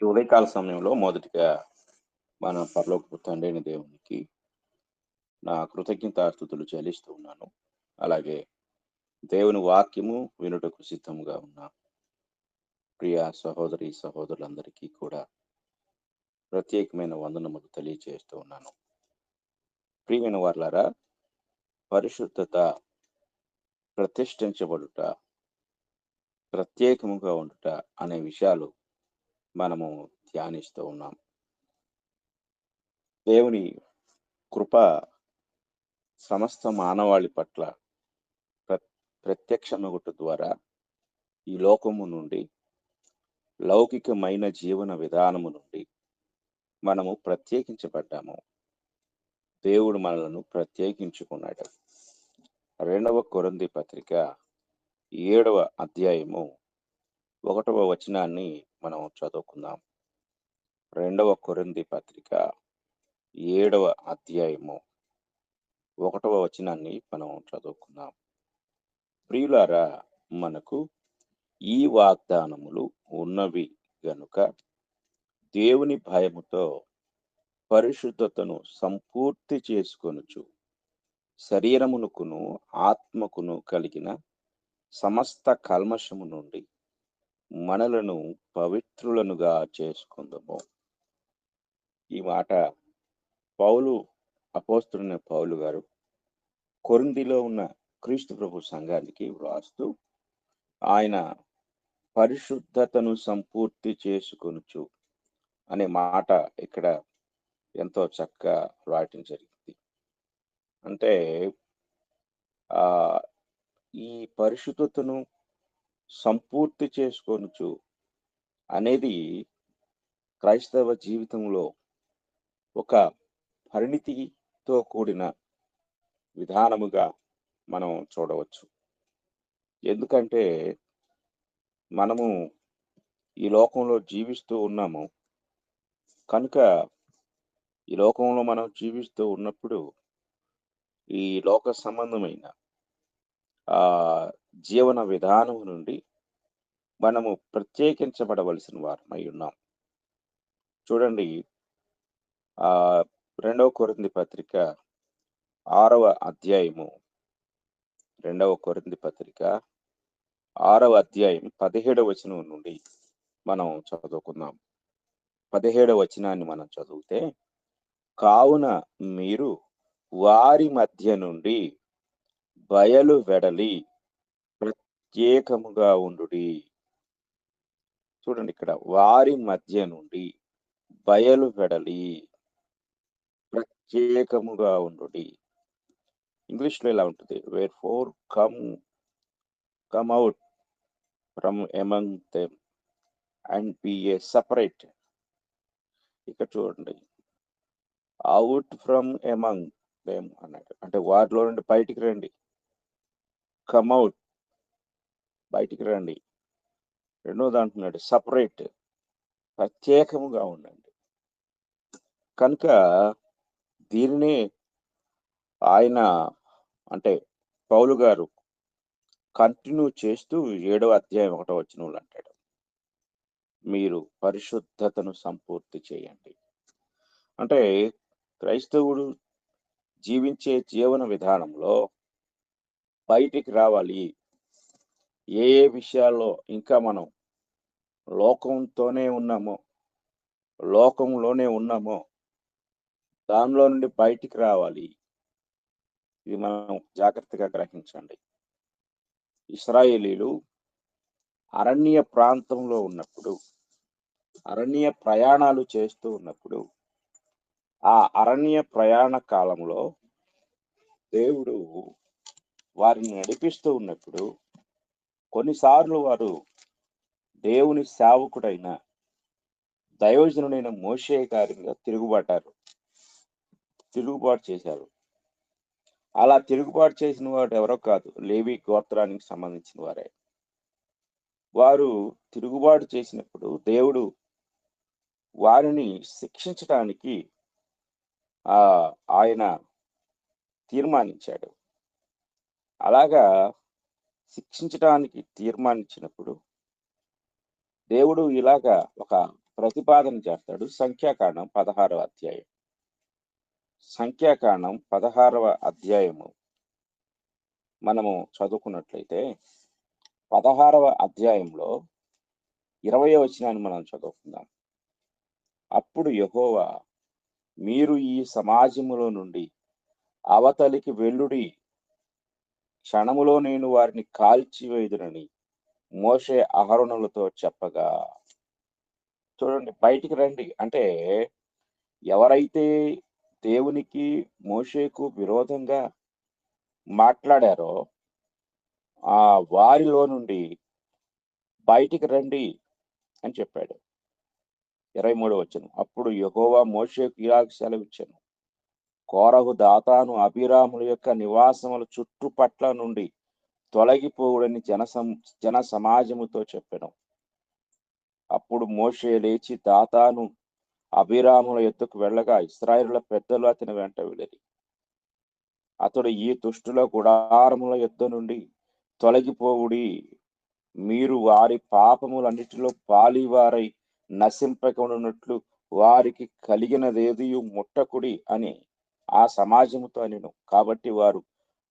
ఈ ఉదయకాల సమయంలో మొదటిగా మన పరలోకపు తండ్రి అయిన దేవునికి నా కృతజ్ఞతాస్తుతులు చెల్లిస్తూ ఉన్నాను. అలాగే దేవుని వాక్యము వినుటకు సిద్ధముగా ఉన్న ప్రియ సహోదరి సహోదరులందరికీ కూడా ప్రత్యేకమైన వందనములు తెలియజేస్తూ ఉన్నాను. ప్రియమైన వారలారా, పరిశుద్ధత, ప్రతిష్ఠించబడుట, ప్రత్యేకముగా ఉండుట అనే విషయాలు మనము ధ్యానిస్తూ ఉన్నాం. దేవుని కృప సమస్త మానవాళి పట్ల ప్ర ప్రత్యక్షమగుట ద్వారా ఈ లోకము నుండి, లౌకికమైన జీవన విధానము నుండి మనము ప్రత్యేకించబడ్డాము. దేవుడు మనలను ప్రత్యేకించుకున్నాడు. 2వ కొరింథీ పత్రిక 7వ అధ్యాయము 1వ వచనాన్ని మనం చదువుకుందాం. 2వ కొరింథీ పత్రిక 7వ అధ్యాయము 1వ వచనాన్ని మనం చదువుకుందాం. ప్రియులారా, మనకు ఈ వాగ్దానములు ఉన్నవి గనుక దేవుని భయముతో పరిశుద్ధతను సంపూర్తి చేసుకొనుచు శరీరమునకును ఆత్మకును కలిగిన సమస్త కల్మషము నుండి మనలను పవిత్రులనుగా చేసుకుందాము. ఈ మాట అపోస్తలుడైన పౌలు గారు కొరింథీలో ఉన్న క్రీస్తు ప్రభు సంఘానికి వ్రాస్తూ ఆయన పరిశుద్ధతను సంపూర్తి చేసుకొనుచు అనే మాట ఇక్కడ ఎంతో చక్కగా రాయటం జరిగింది. అంటే ఆ ఈ పరిశుద్ధతను సంపూర్తి చేసుకొనుచు అనేది క్రైస్తవ జీవితంలో ఒక పరిణితితో కూడిన విధానముగా మనం చూడవచ్చు. ఎందుకంటే మనము ఈ లోకంలో జీవిస్తూ ఉన్నాము కనుక ఈ లోకంలో మనం జీవిస్తూ ఉన్నప్పుడు ఈ లోక సంబంధమైన ఆ జీవన విధానం నుండి మనము ప్రత్యేకించబడవలసిన వారమై ఉన్నాం. చూడండి, 2వ కొరింథీ పత్రిక 6వ అధ్యాయము 2వ కొరింథీ పత్రిక 6వ అధ్యాయం 17వ వచనం నుండి మనం చదువుకుందాం. 17వ వచనాన్ని మనం చదివితే, కావున మీరు వారి మధ్య నుండి బయలు వెడలి ప్రత్యేకముగా ఉండుడి. చూడండి, ఇక్కడ వారి మధ్య నుండి బయలు వెడలి ప్రత్యేకముగా ఉండుడి. ఇంగ్లీష్లో ఇలా ఉంటుంది, where four come out from among them and be a separate. ఇక్కడ చూడండి, అవుట్ ఫ్రమ్ ఎమంగ్ దెమ్ అన్నాడు, అంటే వారిలో నుండి బయటికి రండి. కమ్ అవుట్, బయటికి రండి. రెండోది అంటున్నాడు, సపరేట్, ప్రత్యేకముగా ఉండండి. కనుక దీనిని ఆయన అంటే పౌలు గారు కంటిన్యూ చేస్తూ 7వ అధ్యాయం 1వ వచనంలో అంటాడు, మీరు పరిశుద్ధతను సంపూర్తి చేయండి. అంటే క్రైస్తవుడు జీవించే జీవన విధానంలో బయటికి రావాలి. ఏ విషయాల్లో ఇంకా మనం లోకంలోనే ఉన్నామో దానిలో నుండి బయటికి రావాలి. ఇది మనం జాగ్రత్తగా గ్రహించండి. ఇశ్రాయేలీలు అరణ్య ప్రాంతంలో ఉన్నప్పుడు, అరణ్య ప్రయాణాలు చేస్తూ ఉన్నప్పుడు, ఆ అరణ్య ప్రయాణ కాలంలో దేవుడు వారిని నడిపిస్తూ ఉన్నప్పుడు కొన్నిసార్లు వారు దేవుని సేవకుడైన దైవజనుడైన మోషే గారి మీద తిరుగుబాటు చేశారు. అలా తిరుగుబాటు చేసిన వాడు ఎవరో కాదు, లేవి గోత్రానికి సంబంధించిన వారే. వారు తిరుగుబాటు చేసినప్పుడు దేవుడు వారిని శిక్షించడానికి ఆయన తీర్మానించాడు. అలాగా శిక్షించడానికి తీర్మానించినప్పుడు దేవుడు ఇలాగా ఒక ప్రతిపాదన చేస్తాడు. సంఖ్యాకాండం 16వ అధ్యాయం. సంఖ్యాకాండం 16వ అధ్యాయము మనము చదువుకున్నట్లయితే 16వ అధ్యాయంలో 20వ వచనాన్ని మనం చదువుకుందాం. అప్పుడు యెహోవా, మీరు ఈ సమాజములో నుండి అవతలికి వెళ్ళుడి, క్షణములో నేను వారిని కాల్చివేయుదునని మోషే అహరోనులతో చెప్పగా. చూడండి, బయటికి రండి అంటే ఎవరైతే దేవునికి మోషేకు విరోధంగా మాట్లాడారో ఆ వారిలో నుండి బయటికి రండి అని చెప్పాడు. 23వ వచనం. అప్పుడు యెహోవా మోషేకు ఇలాగ సెలవిచ్చెను, కోరహు, దాతాను, అబీరాముల యొక్క నివాసముల చుట్టుపట్ల నుండి తొలగిపోవుడని జన సమాజముతో చెప్పెను. అప్పుడు మోషే లేచి దాతాను, అబీరాముల యొద్దకు వెళ్ళగా ఇశ్రాయేలుల పెద్దలు అతని వెంట వెళ్ళిరి. అతడు, ఈ దుష్టుల గుడారముల యొద్ద నుండి తొలగిపోవుడి, మీరు వారి పాపములన్నిటిలో పాలివారై నశింపకుండునట్లు వారికి కలిగినదేదియు ముట్టకుడి అని ఆ సమాజముతో అనెను. కాబట్టి వారు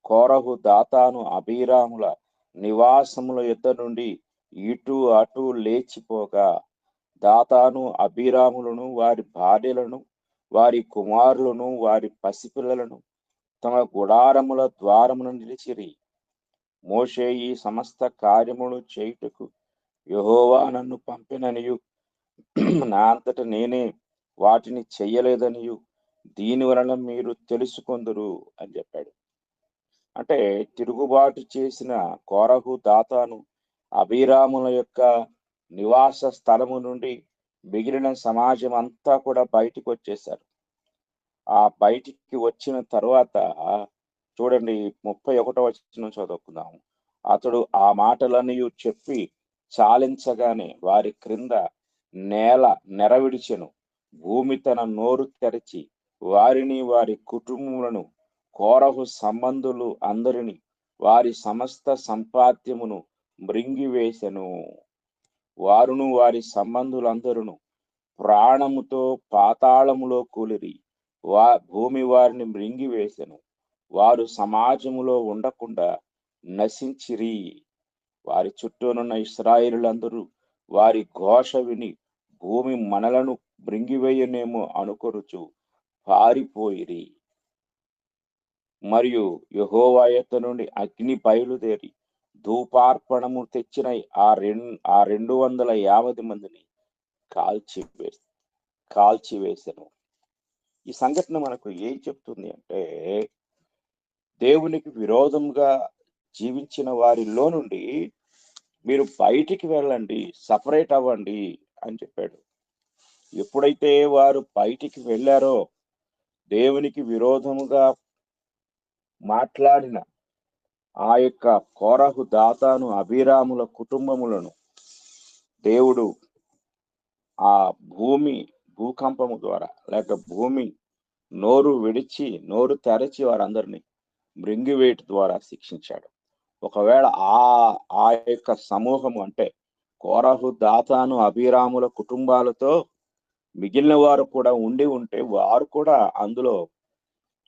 కోరహు, దాతాను, అబీరాముల నివాసముల యొద్ద నుండి ఇటు అటు లేచిపోగా, దాతాను, అబీరాములను, వారి భార్యలను, వారి కుమారులను, వారి పసిపిల్లలను తమ గుడారముల ద్వారమున నిలిచిరి. మోషే ఈ సమస్త కార్యములు చేయుటకు యెహోవా నన్ను పంపిననియు, నా అంతట నేనే వాటిని చెయ్యలేదనియు దీని వలన మీరు తెలుసుకొందురు అని చెప్పాడు. అంటే తిరుగుబాటు చేసిన కోరహు, దాతాను, అబీరాముల యొక్క నివాస స్థలము నుండి మిగిలిన సమాజం అంతా కూడా బయటికి వచ్చేశారు. ఆ బయటికి వచ్చిన తరువాత చూడండి, 31వ వచనం చదువుకుందాం. అతడు ఆ మాటలన్నీ చెప్పి చాలించగానే వారి క్రింద నేల నెరవిడిచెను. భూమి తన నోరు తెరచి వారిని, వారి కుటుంబములను, కోరహు సంబంధులు అందరిని, వారి సమస్త సంపాద్యమును మృంగివేసెను. వారును వారి సంబంధులందరూ ప్రాణముతో పాతాళములో కూలిరి. భూమి వారిని మృంగివేసెను. వారు సమాజములో ఉండకుండా నశించిరి. వారి చుట్టూనున్న ఇశ్రాయేలులందరూ వారి ఘోష విని భూమి మనలను మృంగివేయనేమో అనుకొనుచు పారిపోయిరి. మరియు యెహోవా యొద్ద నుండి అగ్ని బయలుదేరి ధూపార్పణము తెచ్చిన ఆ 250 మందిని కాల్చివేసెను. ఈ సంఘటన మనకు ఏం చెప్తుంది అంటే, దేవునికి విరోధంగా జీవించిన వారిలో నుండి మీరు బయటికి వెళ్ళండి, సపరేట్ అవ్వండి అని చెప్పాడు. ఎప్పుడైతే వారు బయటికి వెళ్ళారో, దేవునికి విరోధముగా మాట్లాడిన ఆ యొక్క కోరహు, దాతాను, అబీరాముల కుటుంబములను దేవుడు ఆ భూకంపము ద్వారా లేక భూమి నోరు తెరచి వారందరినీ మృంగివేటు ద్వారా శిక్షించాడు. ఒకవేళ ఆ యొక్క సమూహము అంటే కోరహు, దాతాను, అబీరాముల కుటుంబాలతో మిగిలిన వారు కూడా ఉంటే వారు కూడా అందులో,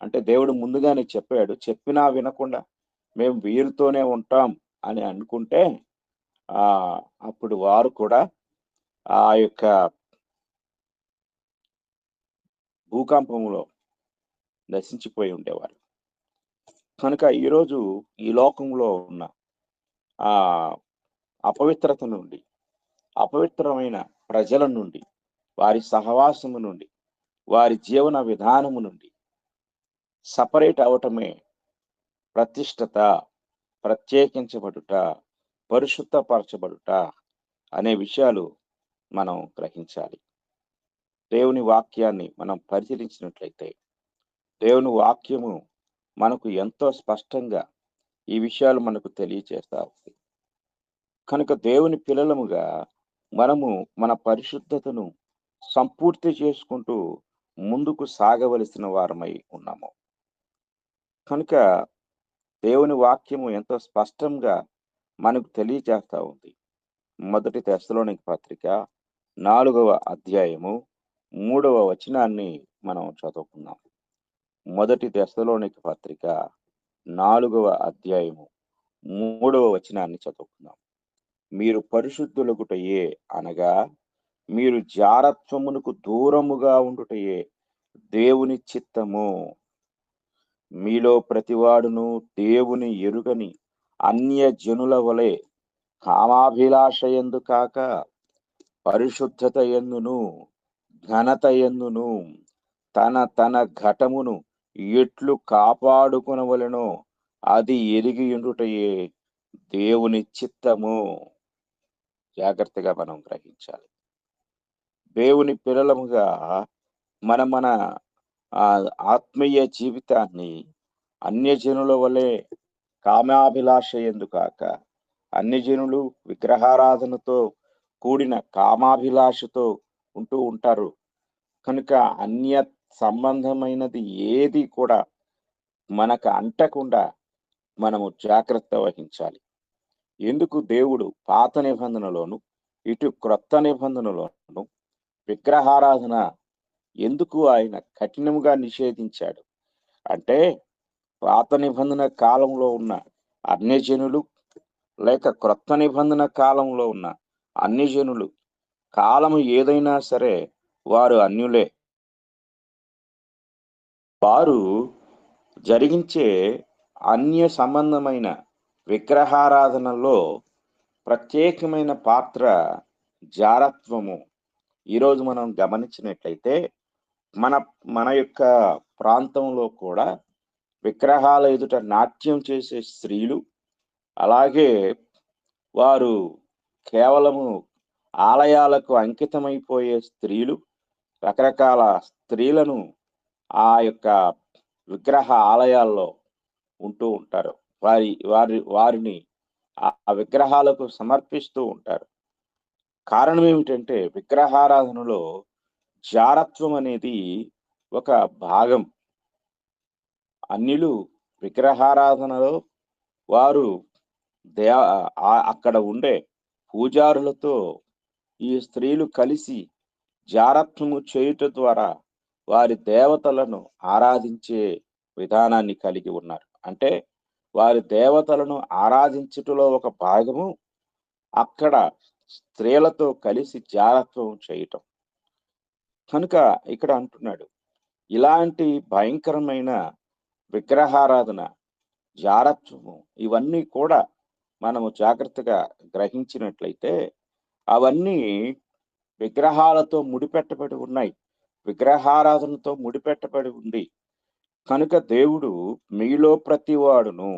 అంటే దేవుడు ముందుగానే చెప్పాడు, చెప్పినా వినకుండా మేము వీరితోనే ఉంటాం అని అనుకుంటే అప్పుడు వారు కూడా ఆ యొక్క భూకంపంలో నశించిపోయి ఉండేవారు. కనుక ఈరోజు ఈ లోకంలో ఉన్న ఆ అపవిత్రత నుండి, అపవిత్రమైన ప్రజల నుండి, వారి సహవాసము నుండి, వారి జీవన విధానము నుండి సపరేట్ అవటమే ప్రతిష్టత, ప్రత్యేకించబడుట, పరిశుద్ధపరచబడుట అనే విషయాలు మనం గ్రహించాలి. దేవుని వాక్యాన్ని మనం పరిశీలించినట్లయితే దేవుని వాక్యము మనకు ఎంతో స్పష్టంగా ఈ విషయాలు మనకు తెలియచేస్తా ఉంది. కనుక దేవుని పిల్లలముగా మనము మన పరిశుద్ధతను సంపూర్తి చేసుకుంటూ ముందుకు సాగవలసిన వారమై ఉన్నాము. కనుక దేవుని వాక్యము ఎంతో స్పష్టంగా మనకు తెలియజేస్తా ఉంది. 1 తెస్సలోనిక పత్రిక 4వ అధ్యాయము 3వ వచనాన్ని మనం చదువుకుందాం. మొదటి తెస్సలోనిక పత్రిక 4వ అధ్యాయము 3వ వచనాన్ని చదువుకుందాం. మీరు పరిశుద్ధులగుటయే అనగా మీరు జారత్వమునకు దూరముగా ఉండుటయే దేవుని చిత్తము. మీలో ప్రతివాడును దేవుని ఎరుగని అన్య జనుల వలె కామాభిలాష యందు కాక పరిశుద్ధత యందును ఘనత యందును తన ఘటమును ఎట్లు కాపాడుకొనవలెనో అది ఎరిగి ఉండుటయే దేవుని చిత్తము. జాగ్రత్తగా మనం గ్రహించాలి. దేవుని పిల్లలముగా మన ఆత్మీయ జీవితాన్ని అన్యజనుల వలె కామాభిలాష యందు కాక, అన్యజనులు విగ్రహారాధనతో కూడిన కామాభిలాషతో ఉంటూ ఉంటారు. కనుక అన్య సంబంధమైనది ఏది కూడా మనకు అంటకుండా మనము జాగ్రత్త వహించాలి. ఎందుకు దేవుడు పాత నిబంధనలోను ఇటు క్రొత్త నిబంధనలోను విగ్రహారాధన ఎందుకు ఆయన కఠినంగా నిషేధించాడు అంటే, పాత నిబంధన కాలంలో ఉన్న అన్యజనులు లేక క్రొత్త నిబంధన కాలంలో ఉన్న అన్యజనులు కాలము ఏదైనా సరే వారు అన్యులే. వారు జరిగించే అన్య సంబంధమైన విగ్రహారాధనలో ప్రత్యేకమైన పాత్ర జారత్వము. ఈరోజు మనం గమనించినట్లయితే మన మన యొక్క ప్రాంతంలో కూడా విగ్రహాల ఎదుట నాట్యం చేసే స్త్రీలు, అలాగే వారు కేవలము ఆలయాలకు అంకితమైపోయే స్త్రీలు, రకరకాల స్త్రీలను ఆ యొక్క విగ్రహ ఆలయాల్లో ఉంటూ ఉంటారు. వారిని ఆ విగ్రహాలకు సమర్పిస్తూ ఉంటారు. కారణం ఏమిటంటే, విగ్రహారాధనలో జారత్వం అనేది ఒక భాగం. అన్యులు విగ్రహారాధనలో వారు అక్కడ ఉండే పూజారులతో ఈ స్త్రీలు కలిసి జారత్వము చేయుట ద్వారా వారి దేవతలను ఆరాధించే విధానాన్ని కలిగి ఉన్నారు. అంటే వారి దేవతలను ఆరాధించుటలో ఒక భాగము అక్కడ స్త్రీలతో కలిసి జారత్వం చేయటం. కనుక ఇక్కడ అంటున్నాడు, ఇలాంటి భయంకరమైన విగ్రహారాధన, జారత్వము ఇవన్నీ కూడా మనము జాగ్రత్తగా గ్రహించినట్లయితే అవన్నీ విగ్రహాలతో ముడిపెట్టబడి ఉన్నాయి. విగ్రహారాధనతో ముడిపెట్టబడి ఉంది. కనుక దేవుడు మీలో ప్రతివాడును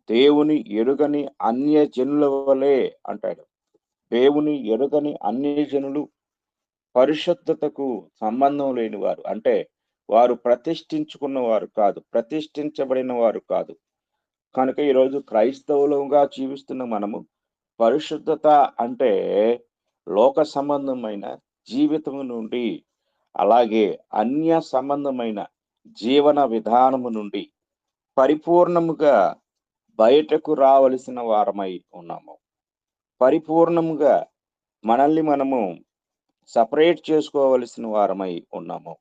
దేవుని ఎరుగని అన్యజనుల వలె అంటాడు. దేవుని ఎరుగని అన్యజనులు పరిశుద్ధతకు సంబంధం లేని వారు, అంటే వారు ప్రతిష్ఠించుకున్న వారు కాదు, ప్రతిష్ఠించబడిన వారు కాదు. కనుక ఈరోజు క్రైస్తవులుగా జీవిస్తున్న మనము పరిశుద్ధత అంటే లోక సంబంధమైన జీవితము నుండి, అలాగే అన్య సంబంధమైన జీవన విధానము నుండి పరిపూర్ణముగా బయటకు రావలసిన వారమై ఉన్నాము. పరిపూర్ణముగా మనల్ని మనము సపరేట్ చేసుకోవలసిన వారమై ఉన్నాము.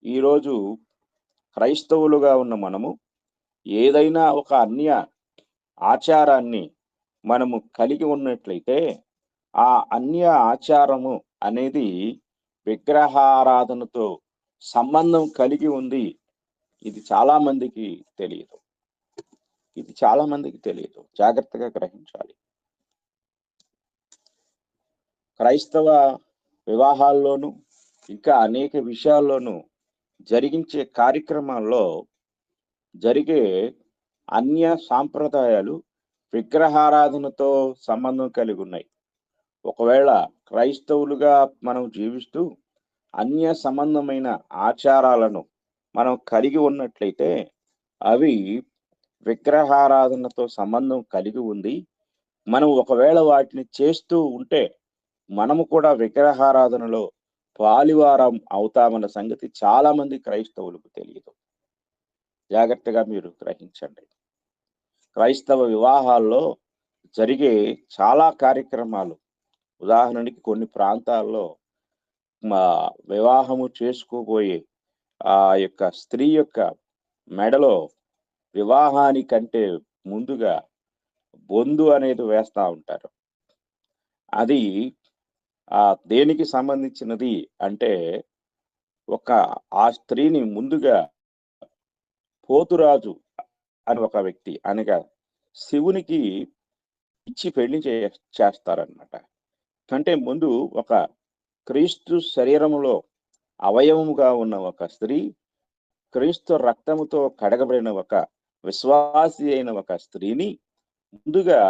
ఈరోజు క్రైస్తవులుగా ఉన్న మనము ఏదైనా ఒక అన్య ఆచారాన్ని మనము కలిగి ఉన్నట్లయితే ఆ అన్య ఆచారము అనేది విగ్రహారాధనతో సంబంధం కలిగి ఉంది. ఇది చాలా మందికి తెలియదు. జాగ్రత్తగా గ్రహించాలి. క్రైస్తవ వివాహాల్లోనూ ఇంకా అనేక విషయాల్లోనూ జరిగించే కార్యక్రమాల్లో జరిగే అన్య సాంప్రదాయాలు విగ్రహారాధనతో సంబంధం కలిగి ఉన్నాయి. ఒకవేళ క్రైస్తవులుగా మనం జీవిస్తూ అన్య సంబంధమైన ఆచారాలను మనం కలిగి ఉన్నట్లయితే అవి విగ్రహారాధనతో సంబంధం కలిగి ఉంది. మనం ఒకవేళ వాటిని చేస్తూ ఉంటే మనము కూడా విగ్రహారాధనలో పాలివారం అవుతామన్న సంగతి చాలా మంది క్రైస్తవులకు తెలియదు. జాగ్రత్తగా మీరు గ్రహించండి. క్రైస్తవ వివాహాల్లో జరిగే చాలా కార్యక్రమాలు, ఉదాహరణకి కొన్ని ప్రాంతాల్లో వివాహము చేసుకోబోయే ఆ యొక్క స్త్రీ యొక్క మెడలో వివాహానికంటే ముందుగా బొందు అనేది వేస్తా ఉంటారు. అది దేనికి సంబంధించినది అంటే, ఆ స్త్రీని ముందుగా పోతురాజు అని ఒక వ్యక్తి అనగా శివునికి ఇచ్చి పెళ్లి చేస్తారనమాట. కంటే ముందు ఒక క్రీస్తు శరీరములో అవయవముగా ఉన్న ఒక స్త్రీ, క్రీస్తు రక్తముతో కడగబడిన ఒక విశ్వాసి అయిన ఒక స్త్రీని ముందుగా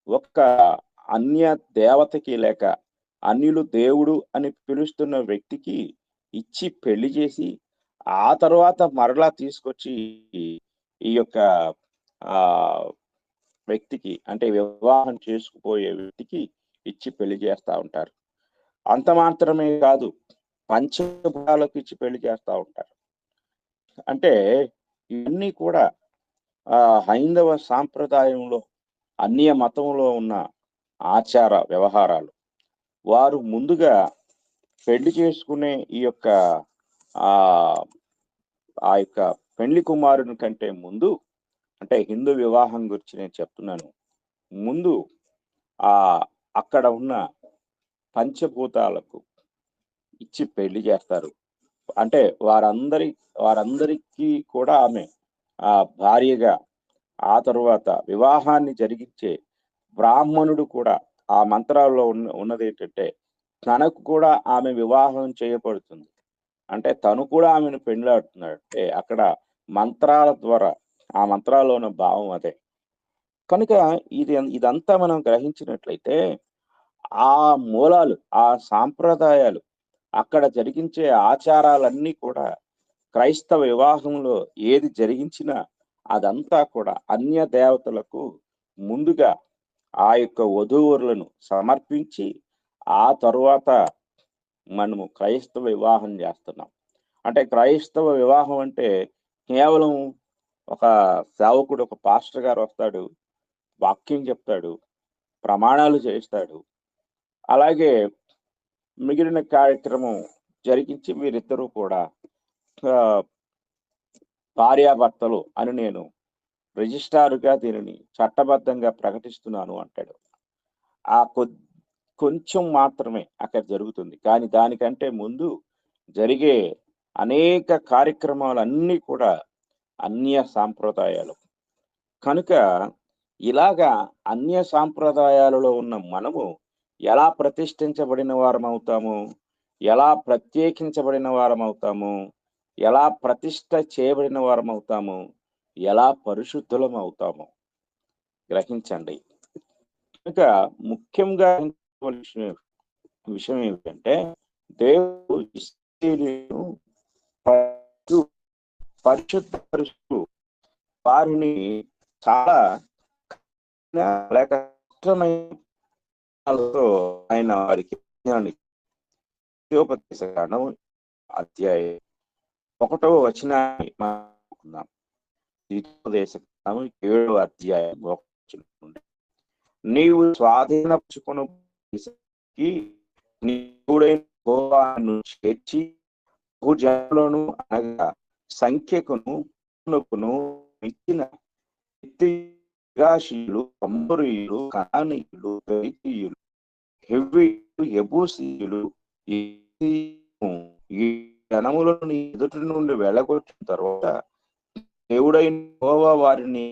ఒక అన్య దేవతకి లేక అన్యులు దేవుడు అని పిలుస్తున్న వ్యక్తికి ఇచ్చి పెళ్లి చేసి, ఆ తర్వాత మరలా తీసుకొచ్చి ఈ యొక్క ఆ వ్యక్తికి అంటే వివాహం చేసుకుపోయే వ్యక్తికి ఇచ్చి పెళ్లి చేస్తా ఉంటారు. అంత మాత్రమే కాదు, పంచభూతాలకు ఇచ్చి పెళ్లి చేస్తా ఉంటారు. అంటే ఇవన్నీ కూడా హైందవ సాంప్రదాయంలో అన్య మతంలో ఉన్న ఆచార వ్యవహారాలు. వారు ముందుగా పెళ్లి చేసుకునే ఈ యొక్క ఆ యొక్క పెళ్లి కుమారుని కంటే ముందు, అంటే హిందూ వివాహం గురించి నేను చెప్తున్నాను. ముందు అక్కడ ఉన్న పంచభూతాలకు ఇచ్చి పెళ్లి చేస్తారు. అంటే వారందరికీ కూడా ఆమె భార్యగా, ఆ తరువాత వివాహాన్ని జరిగించే బ్రాహ్మణుడు కూడా ఆ మంత్రాల్లో ఉన్నది ఏంటంటే, తనకు కూడా ఆమె వివాహం చేయబడుతుంది. అంటే తను కూడా ఆమెను పెండ్లాడుతున్నాడు. అంటే అక్కడ మంత్రాల ద్వారా, ఆ మంత్రాల్లో ఉన్న భావం అదే. కనుక ఇదంతా మనం గ్రహించినట్లయితే, ఆ మూలాలు, ఆ సాంప్రదాయాలు, అక్కడ జరిగించే ఆచారాలన్నీ కూడా క్రైస్తవ వివాహంలో ఏది జరిగించినా అదంతా కూడా అన్య దేవతలకు ముందుగా ఆ యొక్క వధూవరులను సమర్పించి, ఆ తరువాత మనము క్రైస్తవ వివాహం చేస్తున్నాం. అంటే క్రైస్తవ వివాహం అంటే కేవలం ఒక సేవకుడు, ఒక పాస్టర్ గారు వస్తాడు, వాక్యం చెప్తాడు, ప్రమాణాలు చేస్తాడు, అలాగే మిగిలిన కార్యక్రమం జరిగించి వీరిద్దరూ కూడా భార్యాభర్తలు అని నేను రిజిస్ట్రారుగా దీనిని చట్టబద్ధంగా ప్రకటిస్తున్నాను అంటాడు. కొంచెం మాత్రమే అక్కడ జరుగుతుంది. కానీ దానికంటే ముందు జరిగే అనేక కార్యక్రమాలన్నీ కూడా అన్య సాంప్రదాయాలు. కనుక ఇలాగా అన్య సాంప్రదాయాలలో ఉన్న మనము ఎలా ప్రతిష్ఠించబడిన వారం అవుతాము, ఎలా ప్రత్యేకించబడిన వారం అవుతాము, ఎలా ప్రతిష్ఠ చేయబడిన వారం అవుతాము, ఎలా పరిశుద్ధులం అవుతాము గ్రహించండి. కనుక ముఖ్యంగా విషయం ఏమిటంటే, దేవుడు పరిశుద్ధపరుస్తూ వారిని చాలా లేక ఆయన వారికి అధ్యాయం 1వ వచనాన్ని మనం 7వ అధ్యాయం 1వ వచనం నుండి, నీవు స్వాధీనపరుచుకుని దేవుడైన చేర్చి భూజనులను అనగా సంఖ్యకును ఇచ్చిన అమోరీయులు, కనానీయులు, పెరిజీయులు, హెవ్వీయులు, యెబూసీయులు ఈ జనములను నీ ఎదుటి నుండి వెళ్ళగొట్టిన తర్వాత దేవుడైన యెహోవా వారిని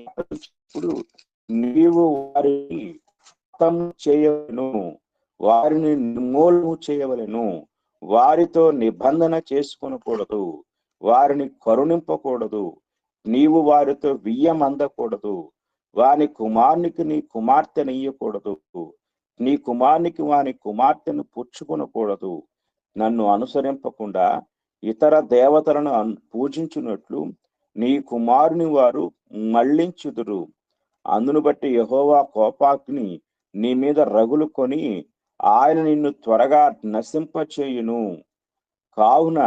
నీవు వారిని చేయవలెను, వారిని నిర్మూలము చేయవలెను, వారితో నిబంధన చేసుకొనకూడదు, వారిని కరుణింపకూడదు, నీవు వారితో వియ్యమందకూడదు, వాని కుమారునికి నీ కుమార్తెనియ్యకూడదు, నీ కుమారునికి వాని కుమార్తెను పుచ్చుకొనకూడదు, నన్ను అనుసరింపకుండా ఇతర దేవతలను పూజించున్నట్లు నీ కుమారుని వారు మళ్లించుదురు. అందును బట్టి యెహోవా కోపాగ్ని నీ మీద రగులుకొని ఆయన నిన్ను త్వరగా నశింపచేయును. కావున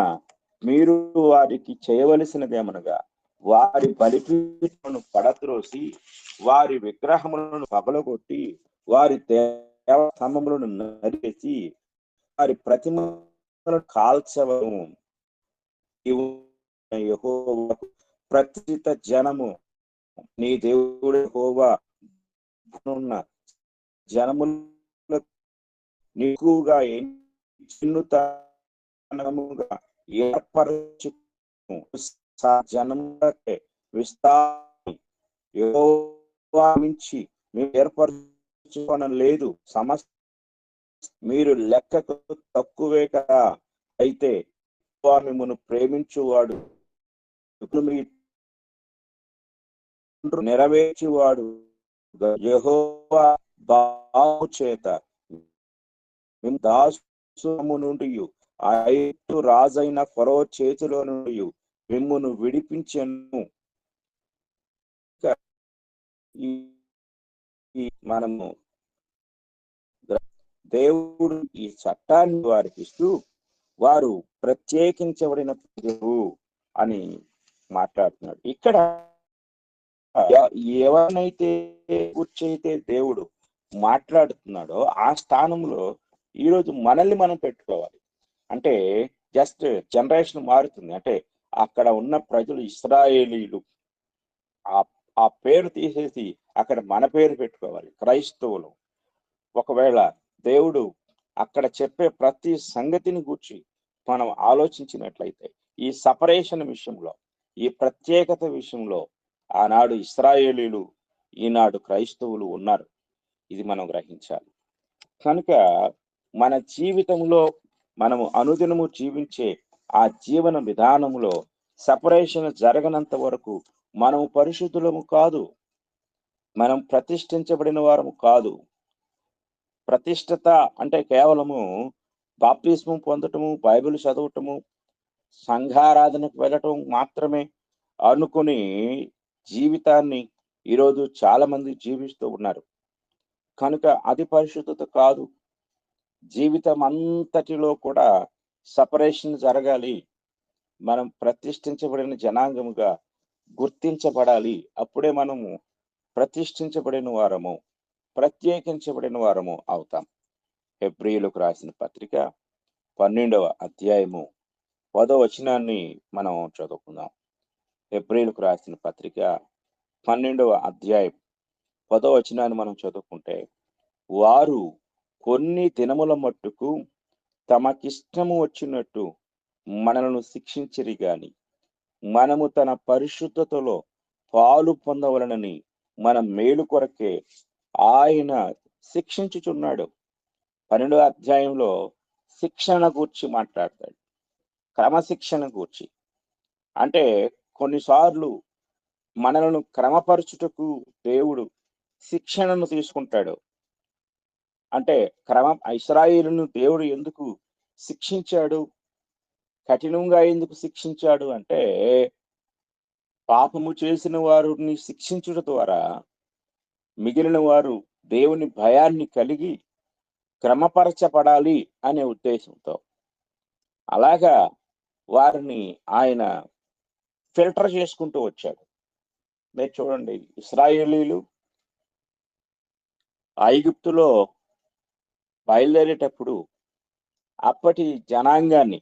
మీరు వారికి చేయవలసినదేమనగా, వారి బలిపీఠములను పడత్రోసి, వారి విగ్రహములను పగలగొట్టి, వారి దేవస్తంభములను నరికేసి, వారి ప్రతిమ కాల్చవను. యెహోవాకు ప్రతిష్ఠిత జనము, నీ దేవుడు యెహోవా ఉన్న జనములు నీకుగా చిన్నుతనముగా ఏర్పరచు జనములకే విస్తారం యెహోవా మించి మీరు ఏర్పరచుకోవడం లేదు. సమస్త మీరు లెక్కకు తక్కువే కదా. అయితే మిమ్మల్ని ప్రేమించువాడు, మీ నెరవేర్చువాడు యెహోవా బాహు చేత దాసము నుండి ఐగుప్తు రాజైన ఫరో చేతిలో నుండి మిమ్మును విడిపించెను. మనము దేవుడు ఈ చట్టాన్ని వారికి ఇస్తూ వారు ప్రత్యేకించబడిన అని మాట్లాడుతున్నాడు. ఇక్కడ ఎవరినైతే కూర్చైతే దేవుడు మాట్లాడుతున్నాడో ఆ స్థానంలో ఈరోజు మనల్ని మనం పెట్టుకోవాలి. అంటే జస్ట్ జనరేషన్ మారుతుంది. అంటే అక్కడ ఉన్న ప్రజలు ఇశ్రాయేలీలు, ఆ పేరు తీసేసి అక్కడ మన పేరు పెట్టుకోవాలి, క్రైస్తవులు. ఒకవేళ దేవుడు అక్కడ చెప్పే ప్రతి సంగతిని గూర్చి మనం ఆలోచించినట్లయితే ఈ సపరేషన్ విషయంలో, ఈ ప్రత్యేకత విషయంలో ఆనాడు ఇశ్రాయేలీలు, ఈనాడు క్రైస్తవులు ఉన్నారు. ఇది మనం గ్రహించాలి. కనుక మన జీవితంలో మనము అనుదినము జీవించే ఆ జీవన విధానంలో సపరేషన్ జరగనంత వరకు మనము పరిశుద్ధులము కాదు, మనం ప్రతిష్ఠించబడిన వారము కాదు. ప్రతిష్ఠత అంటే కేవలము బాప్తిస్మం పొందటము, బైబిల్ చదవటము, సంఘారాధనకు వెళ్ళటం మాత్రమే అనుకుని జీవితాన్ని ఈరోజు చాలా మంది జీవిస్తూ ఉన్నారు. కనుక అది పరిశుద్ధత కాదు. జీవితం అంతటిలో కూడా సపరేషన్ జరగాలి. మనం ప్రతిష్ఠించబడిన జనాంగముగా గుర్తించబడాలి. అప్పుడే మనము ప్రతిష్ఠించబడిన వారము, ప్రత్యేకించబడిన వారము అవుతాం. హెబ్రీయులకు రాసిన పత్రిక 12వ అధ్యాయము 10వ వచనాన్ని మనం చదువుకుందాం. హెబ్రీయులకు రాసిన పత్రిక 12వ అధ్యాయం 10వ వచనాన్ని మనం చదువుకుంటే, వారు కొన్ని దినముల మట్టుకు తమకిష్టము వచ్చినట్టు మనలను శిక్షించిరి గాని మనము తన పరిశుద్ధతలో పాలు పొందవలనని మన మేలు కొరకే ఆయన శిక్షించుచున్నాడు. 12వ అధ్యాయంలో శిక్షణ గూర్చి మాట్లాడతాడు, క్రమశిక్షణ గూర్చి. అంటే కొన్నిసార్లు మనలను క్రమపరచుటకు దేవుడు శిక్షణను తీసుకుంటాడు. అంటే ఇశ్రాయేలును దేవుడు ఎందుకు శిక్షించాడు, కఠినంగా ఎందుకు శిక్షించాడు అంటే, పాపము చేసిన వారిని శిక్షించుట ద్వారా మిగిలిన వారు దేవుని భయాన్ని కలిగి క్రమపరచబడాలి అనే ఉద్దేశంతో. అలాగా వారిని ఆయన ఫిల్టర్ చేసుకుంటూ వచ్చాడు. మీరు చూడండి, ఇశ్రాయేలీలు ఐగుప్తులో బయలుదేరేటప్పుడు అప్పటి జనాంగాన్ని,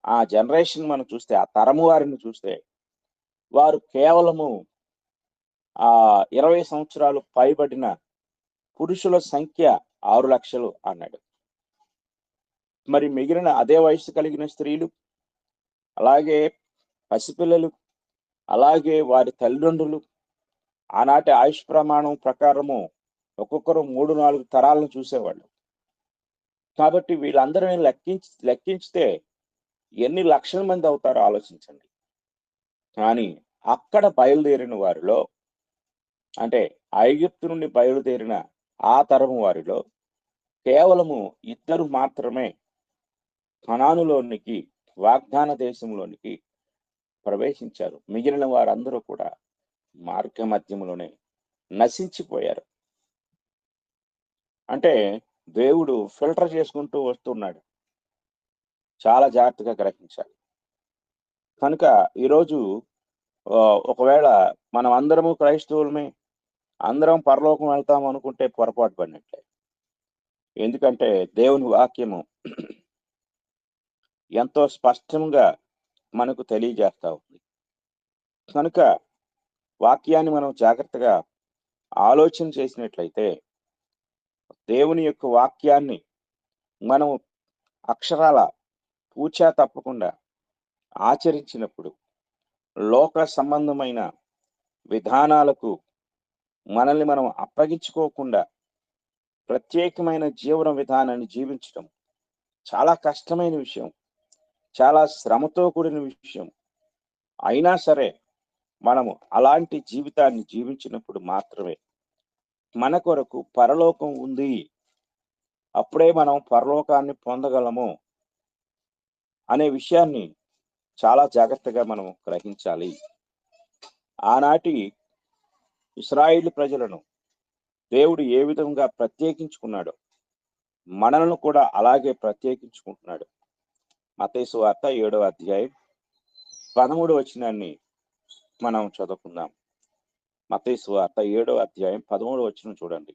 ఆ జనరేషన్ మనం చూస్తే, ఆ తరము వారిని చూస్తే, వారు కేవలము 20 సంవత్సరాలు పైబడిన పురుషుల సంఖ్య 6 లక్షలు అన్నాడు. మరి మిగిలిన అదే వయసు కలిగిన స్త్రీలు, అలాగే పసిపిల్లలు, అలాగే వారి తల్లిదండ్రులు, ఆనాటి ఆయుష్ ప్రమాణం ప్రకారము ఒక్కొక్కరు 3-4 తరాలను చూసేవాళ్ళు. కాబట్టి వీళ్ళందరినీ లెక్కించితే ఎన్ని లక్షల మంది అవుతారో ఆలోచించండి. కానీ అక్కడ బయలుదేరిన వారిలో, అంటే ఐగుప్తు నుండి బయలుదేరిన ఆ తరము వారిలో కేవలము 2 మాత్రమే కనానులోనికి, వాగ్దాన దేశంలోనికి ప్రవేశించారు. మిగిలిన వారందరూ కూడా మార్గ మధ్యంలోనే నశించిపోయారు. అంటే దేవుడు ఫిల్టర్ చేసుకుంటూ వస్తున్నాడు. చాలా జాగ్రత్తగా గ్రహించాలి. కనుక ఈరోజు ఒకవేళ మనం అందరము క్రైస్తవులమే, అందరం పరలోకం వెళ్తాం అనుకుంటే పొరపాటు పడినట్లే. ఎందుకంటే దేవుని వాక్యము ఎంతో స్పష్టంగా మనకు తెలియజేస్తా ఉంది. కనుక వాక్యాన్ని మనం జాగ్రత్తగా ఆలోచన చేసినట్లయితే, దేవుని యొక్క వాక్యాన్ని మనం అక్షరాల తూచా తప్పకుండా ఆచరించినప్పుడు, లోక సంబంధమైన విధానాలకు మనల్ని మనం అప్పగించుకోకుండా ప్రత్యేకమైన జీవన విధానాన్ని జీవించడం చాలా కష్టమైన విషయం, చాలా శ్రమతో కూడిన విషయం. అయినా సరే మనము అలాంటి జీవితాన్ని జీవించినప్పుడు మాత్రమే మన కొరకు పరలోకం ఉంది, అప్పుడే మనం పరలోకాన్ని పొందగలము అనే విషయాన్ని చాలా జాగ్రత్తగా మనం గ్రహించాలి. ఆనాటి ఇశ్రాయేలు ప్రజలను దేవుడు ఏ విధంగా ప్రత్యేకించుకున్నాడో మనలను కూడా అలాగే ప్రత్యేకించుకుంటున్నాడు. మత్తయి సువార్త 7వ అధ్యాయం 13వ వచనాన్ని మనం చదువుకుందాం. మత్తయి సువార్త 7వ అధ్యాయం 13వ వచనం చూడండి.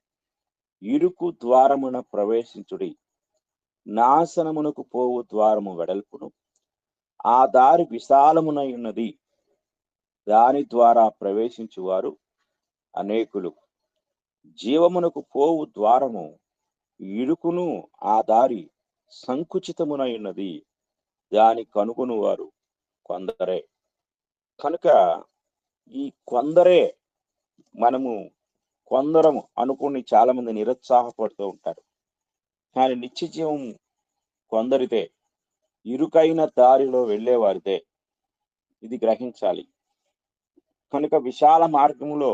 ఇరుకు ద్వారమున ప్రవేశించుడి, నాశనమునకు పోవు ద్వారము వెడల్పును, ఆ దారి విశాలమునై ఉన్నది, దాని ద్వారా ప్రవేశించువారు అనేకులు. జీవమునకు పోవు ద్వారము ఇరుకును, ఆ దారి సంకుచితమునై ఉన్నది, దాని కనుగొను వారు కొందరే. కనుక ఈ కొందరే మనము కొందరము అనుకుని చాలా మంది నిరుత్సాహపడుతూ ఉంటారు. కానీ నిత్య జీవం కొందరిదే, ఇరుకైన దారిలో వెళ్ళేవారిదే. ఇది గ్రహించాలి. కనుక విశాల మార్గంలో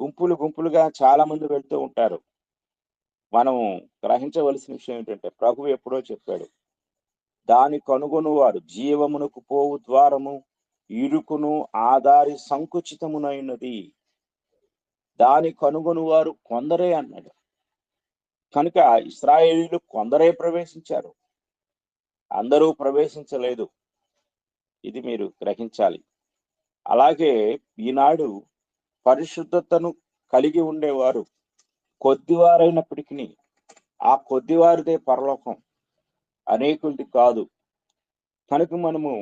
గుంపులు గుంపులుగా చాలా మంది వెళ్తూ ఉంటారు. మనం గ్రహించవలసిన విషయం ఏంటంటే, ప్రభు ఎప్పుడో చెప్పాడు, దాని కనుగొను వారు, జీవమునకు పోవు ద్వారము ఇరుకును, ఆ దారి సంకుచితమునైనది, దాని కనుగొను వారు కొందరే అన్నాడు. కనుక ఇశ్రాయేలీయులు కొందరే ప్రవేశించారు, అందరూ ప్రవేశించలేదు. ఇది మీరు గ్రహించాలి. అలాగే ఈనాడు పరిశుద్ధతను కలిగి ఉండేవారు కొద్దివారైనప్పటికీ ఆ కొద్దివారిదే పరలోకం, అనేకులది కాదు. కనుక మనము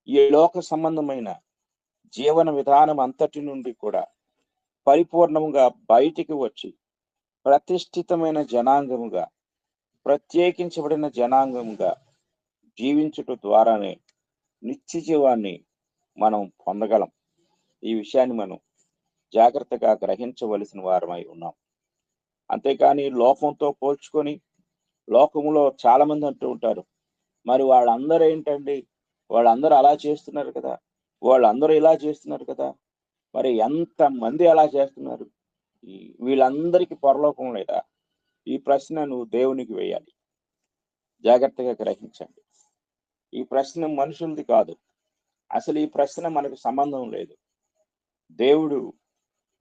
ఈ లోక సంబంధమైన జీవన విధానం అంతటి నుండి కూడా పరిపూర్ణంగా బయటికి వచ్చి ప్రతిష్ఠితమైన జనాంగముగా, ప్రత్యేకించబడిన జనాంగముగా జీవించుట ద్వారానే నిత్య జీవాన్ని మనం పొందగలం. ఈ విషయాన్ని మనం జాగ్రత్తగా గ్రహించవలసిన వారమై ఉన్నాం. అంతేకాని లోకంతో పోల్చుకొని, లోకములో చాలా మంది అంటూ ఉంటారు, మరి వాళ్ళందరూ ఏంటండి, వాళ్ళందరూ అలా చేస్తున్నారు కదా, వాళ్ళందరూ ఇలా చేస్తున్నారు కదా, మరి ఎంతమంది అలా చేస్తున్నారు, వీళ్ళందరికీ పరలోకం లేదా? ఈ ప్రశ్న నువ్వు దేవునికి వేయాలి. జాగ్రత్తగా గ్రహించండి. ఈ ప్రశ్న మనుషులది కాదు. అసలు ఈ ప్రశ్న మనకు సంబంధం లేదు. దేవుడు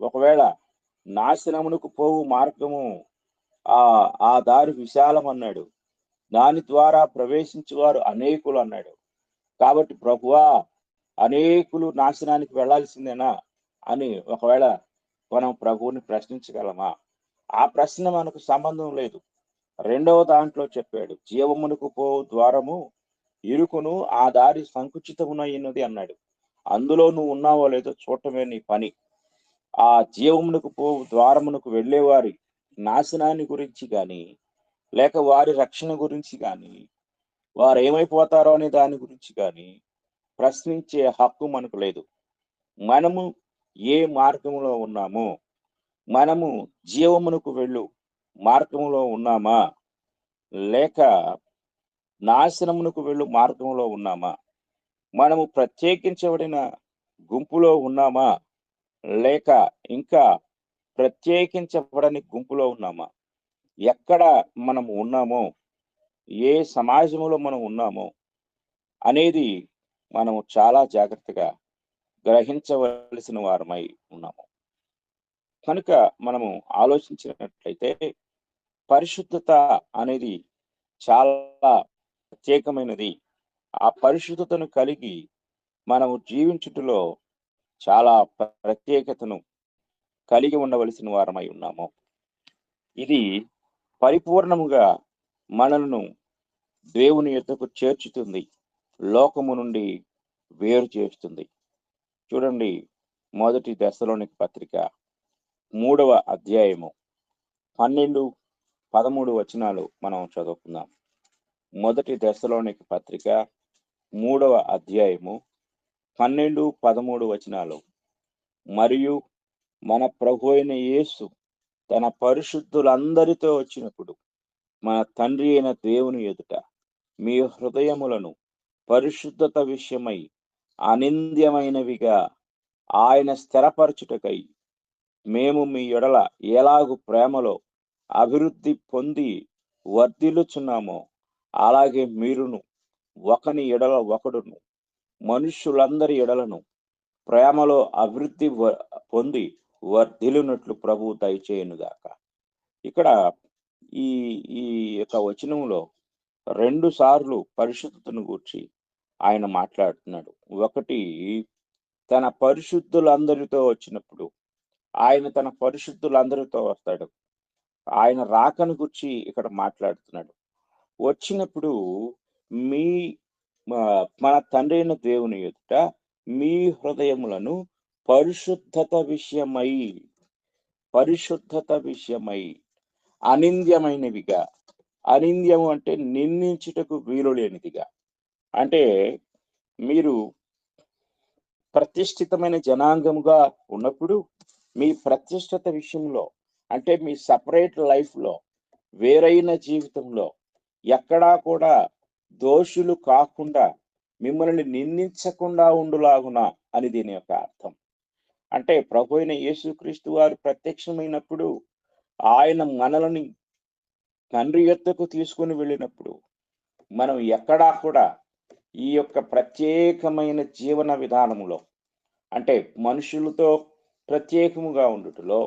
ఒకవేళ నాశనమునకు పోవు మార్గము ఆ దారి విశాలం అన్నాడు, దాని ద్వారా ప్రవేశించేవారు అనేకులు అన్నాడు. కాబట్టి ప్రభువా, అనేకులు నాశనానికి వెళ్లాల్సిందేనా అని ఒకవేళ మనం ప్రభువుని ప్రశ్నించగలమా? ఆ ప్రశ్న మనకు సంబంధం లేదు. రెండవ దాంట్లో చెప్పాడు, జీవమునకు పోవు ద్వారము ఇరుకును, ఆ దారి సంకుచితమునైనది అన్నాడు. అందులో నువ్వు ఉన్నావో లేదో చూడటమే నీ పని. ఆ జీవమునకు పోవు ద్వారమునకు వెళ్ళేవారి నాశనాన్ని గురించి కానీ, లేక వారి రక్షణ గురించి కానీ, వారు ఏమైపోతారో అనే దాని గురించి కానీ ప్రశ్నించే హక్కు మనకు లేదు. మనము ఏ మార్గంలో ఉన్నామో, మనము జీవమునకు వెళ్ళు మార్గంలో ఉన్నామా, లేక నాశనమునకు వెళ్ళు మార్గంలో ఉన్నామా? మనము ప్రత్యేకించబడిన గుంపులో ఉన్నామా, లేక ఇంకా ప్రత్యేకించబడని గుంపులో ఉన్నామా? ఎక్కడ మనము ఉన్నామో, ఏ సమాజంలో మనం ఉన్నామో అనేది మనము చాలా జాగ్రత్తగా గ్రహించవలసిన వారమై ఉన్నాము. కనుక మనము ఆలోచించినట్లయితే పరిశుద్ధత అనేది చాలా ప్రత్యేకమైనది. ఆ పరిశుద్ధతను కలిగి మనము జీవించుటలో చాలా ప్రత్యేకతను కలిగి ఉండవలసిన వారమై ఉన్నాము. ఇది పరిపూర్ణముగా మనలను దేవుని యొద్దకు చేర్చుతుంది, లోకము నుండి వేరు చేస్తుంది. చూడండి, మొదటి దశలోనికి పత్రిక 3వ అధ్యాయము 12-13 వచనాలు మనం చదువుకుందాం. మొదటి దశలోనికి పత్రిక 3వ అధ్యాయము 12-13 వచనాలు. మరియు మన ప్రభు అయిన యేసు తన పరిశుద్ధులందరితో వచ్చినప్పుడు మన తండ్రి అయిన దేవుని ఎదుట మీ హృదయములను పరిశుద్ధత విషయమై అనింద్యమైనవిగా ఆయన స్థిరపరచుటకై మేము మీ ఎడల ఎలాగు ప్రేమలో అభివృద్ధి పొంది వర్ధిల్లుచున్నామో అలాగే మీరును ఒకని ఎడల ఒకడును మనుష్యులందరి ఎడలను ప్రేమలో అభివృద్ధి పొంది వర్ధిల్లునట్లు ప్రభు దయచేయునుగాక. ఇక్కడ ఈ ఈ యొక్క వచనంలో 2 సార్లు పరిశుద్ధతను గూర్చి ఆయన మాట్లాడుతున్నాడు. ఒకటి, తన పరిశుద్ధులందరితో వచ్చినప్పుడు ఆయన తన పరిశుద్ధులందరితో వస్తాడు. ఆయన రాకను గురించి ఇక్కడ మాట్లాడుతున్నాడు. వచ్చినప్పుడు మీ మన తండ్రి అయిన దేవుని ఎదుట మీ హృదయములను పరిశుద్ధత విషయమై అనింద్యమైనవిగా. అనింద్యము అంటే నిందించుటకు వీలు లేనిదిగా. అంటే మీరు ప్రతిష్ఠితమైన జనాంగముగా ఉన్నప్పుడు మీ ప్రతిష్టత విషయంలో, అంటే మీ సపరేట్ లైఫ్లో, వేరైన జీవితంలో ఎక్కడా కూడా దోషులు కాకుండా మిమ్మల్ని నిందించకుండా ఉండులాగున అని దీని యొక్క అర్థం. అంటే ప్రభు అయిన యేసుక్రీస్తు వారు ప్రత్యక్షమైనప్పుడు ఆయన మనల్ని తండ్రి యొద్దకు తీసుకుని వెళ్ళినప్పుడు మనం ఎక్కడా కూడా ఈ యొక్క ప్రత్యేకమైన జీవన విధానములో, అంటే మనుషులతో ప్రత్యేకముగా ఉండుటలో,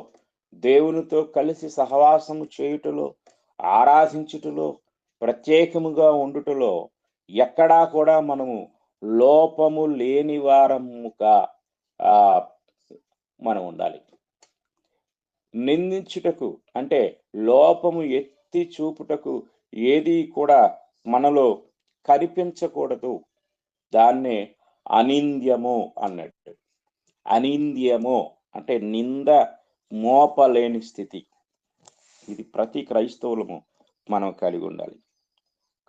దేవునితో కలిసి సహవాసము చేయుటలో, ఆరాధించుటలో, ప్రత్యేకముగా ఉండుటలో ఎక్కడా కూడా మనము లోపము లేని వారముగా మనం ఉండాలి. నిందించుటకు అంటే లోపము ఎత్తి చూపుటకు ఏది కూడా మనలో కనిపించకూడదు. దాన్నే అనింద్యము అన్నట్టు. అనింద్యము అంటే నింద మోపలేని స్థితి. ఇది ప్రతి క్రైస్తవులము మనం కలిగి ఉండాలి.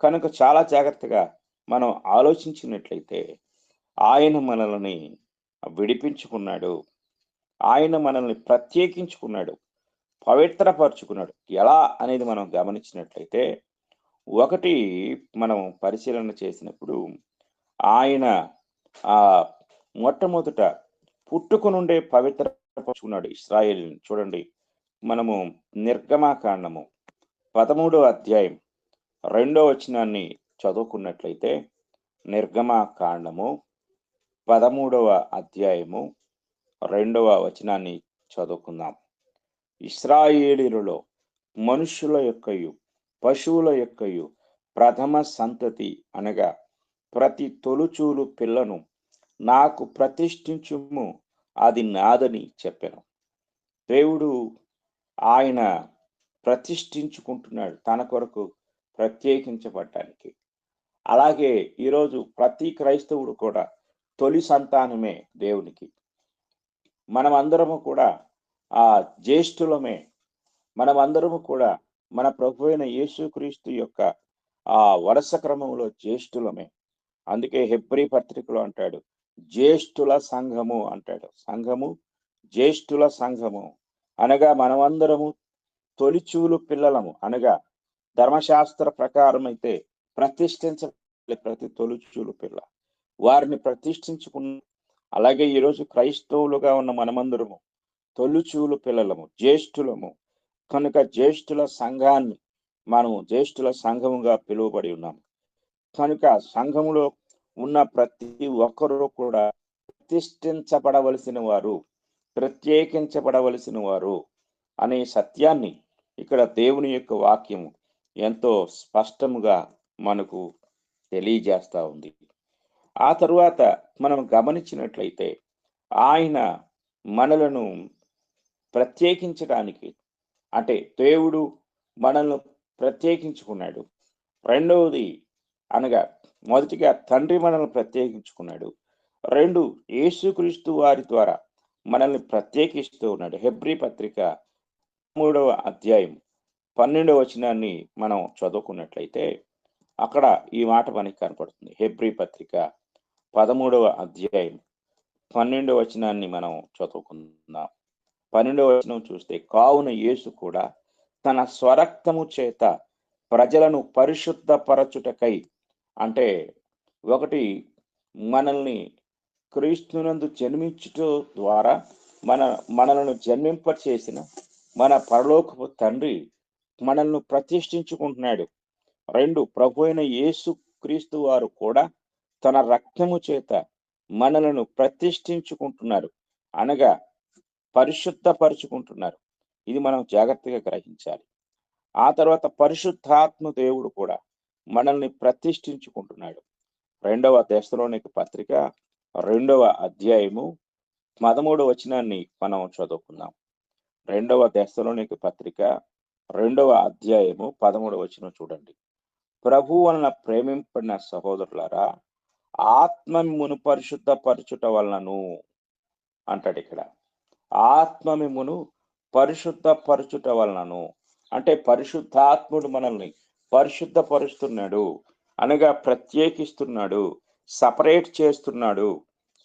కనుక చాలా జాగ్రత్తగా మనం ఆలోచించినట్లయితే ఆయన మనల్ని విడిపించుకున్నాడు, ఆయన మనల్ని ప్రత్యేకించుకున్నాడు, పవిత్రపరుచుకున్నాడు. ఎలా అనేది మనం గమనించినట్లయితే, ఒకటి మనం పరిశీలన చేసినప్పుడు ఆయన మొట్టమొదట పుట్టుక నుండే పవిత్రపరుచుకున్నాడు ఇశ్రాయేలుని. చూడండి, మనము నిర్గమాకాండము 13వ అధ్యాయం 2వ వచనాన్ని చదువుకున్నట్లయితే, నిర్గమాకాండము 13వ అధ్యాయము 2వ వచనాన్ని చదువుకుందాం. ఇశ్రాయేలీయులలో మనుషుల యొక్కయు పశువుల యొక్కయు ప్రథమ సంతతి అనగా ప్రతి తొలుచూలు పిల్లను నాకు ప్రతిష్ఠించుము, అది నాదని చెప్పాను. దేవుడు ఆయన ప్రతిష్ఠించుకుంటున్నాడు తన కొరకు ప్రత్యేకించబడటానికి. అలాగే ఈరోజు ప్రతి క్రైస్తవుడు కూడా తొలి సంతానమే దేవునికి. మనమందరము కూడా జ్యేష్ఠులమే. మనమందరము కూడా మన ప్రభు అయిన యేసుక్రీస్తు యొక్క వరుస క్రమంలో జ్యేష్ఠులమే. అందుకే హెబ్రీ పత్రికలో అంటాడు, జ్యేష్ఠుల సంఘము అంటాడు. సంఘము, జ్యేష్ఠుల సంఘము అనగా మనమందరము తొలిచూలు పిల్లలము. అనగా ధర్మశాస్త్ర ప్రకారం అయితే ప్రతిష్ఠించబడే ప్రతి తొలిచూలు పిల్ల వారిని ప్రతిష్ఠించుకున్న. అలాగే ఈరోజు క్రైస్తవులుగా ఉన్న మనమందరము తొలిచూలు పిల్లలము, జ్యేష్ఠులము. కనుక జ్యేష్ఠుల సంఘాన్ని మనము జ్యేష్ఠుల సంఘముగా పిలువబడి ఉన్నాము. కనుక సంఘములో ఉన్న ప్రతి ఒక్కరూ కూడా ప్రతిష్ఠించబడవలసిన వారు, ప్రత్యేకించబడవలసిన వారు అనే సత్యాన్ని ఇక్కడ దేవుని యొక్క వాక్యం ఎంతో స్పష్టముగా మనకు తెలియజేస్తా ఉంది. ఆ తరువాత మనం గమనించినట్లయితే ఆయన మనలను ప్రత్యేకించడానికి, అంటే దేవుడు మనల్ని ప్రత్యేకించుకున్నాడు. రెండవది, అనగా మొదటిగా తండ్రి మనల్ని ప్రత్యేకించుకున్నాడు. 2 యేసుక్రీస్తు వారి ద్వారా మనల్ని ప్రత్యేకిస్తూ ఉన్నాడు. హెబ్రీ పత్రిక 3వ అధ్యాయం 12వ వచనాన్ని మనం చదువుకున్నట్లయితే అక్కడ ఈ మాట మనకి కనపడుతుంది. హెబ్రీ పత్రిక 13వ అధ్యాయం 12వ వచనాన్ని మనం చదువుకుందాం. 12వ వచనం చూస్తే, కావున యేసు కూడా తన స్వరక్తము చేత ప్రజలను పరిశుద్ధపరచుటకై, అంటే ఒకటి మనల్ని క్రీస్తునందు జన్మించుట ద్వారా మనలను జన్మింపచేసిన మన పరలోకపు తండ్రి మనల్ని ప్రతిష్ఠించుకుంటున్నాడు. 2 ప్రభు అయిన యేసు క్రీస్తు వారు కూడా తన రక్తము చేత మనలను ప్రతిష్ఠించుకుంటున్నారు, అనగా పరిశుద్ధపరుచుకుంటున్నారు. ఇది మనం జాగ్రత్తగా గ్రహించాలి. ఆ తర్వాత పరిశుద్ధాత్మ దేవుడు కూడా మనల్ని ప్రతిష్ఠించుకుంటున్నాడు. 2వ తెస్సలోనిక పత్రిక 2వ అధ్యాయము 13వ వచనాన్ని మనం చదువుకుందాం. 2వ తెస్సలోనిక పత్రిక 2వ అధ్యాయము 13వ వచనం చూడండి. ప్రభు వలన ప్రేమింపడిన సహోదరులారా, ఆత్మ మిమ్మును పరిశుద్ధపరచుట వలనను అంటాడు ఇక్కడ. ఆత్మ మిమ్మును పరిశుద్ధపరచుట వలనను అంటే పరిశుద్ధాత్ముడు మనల్ని పరిశుద్ధపరుస్తున్నాడు, అనగా ప్రత్యేకిస్తున్నాడు, సపరేట్ చేస్తున్నాడు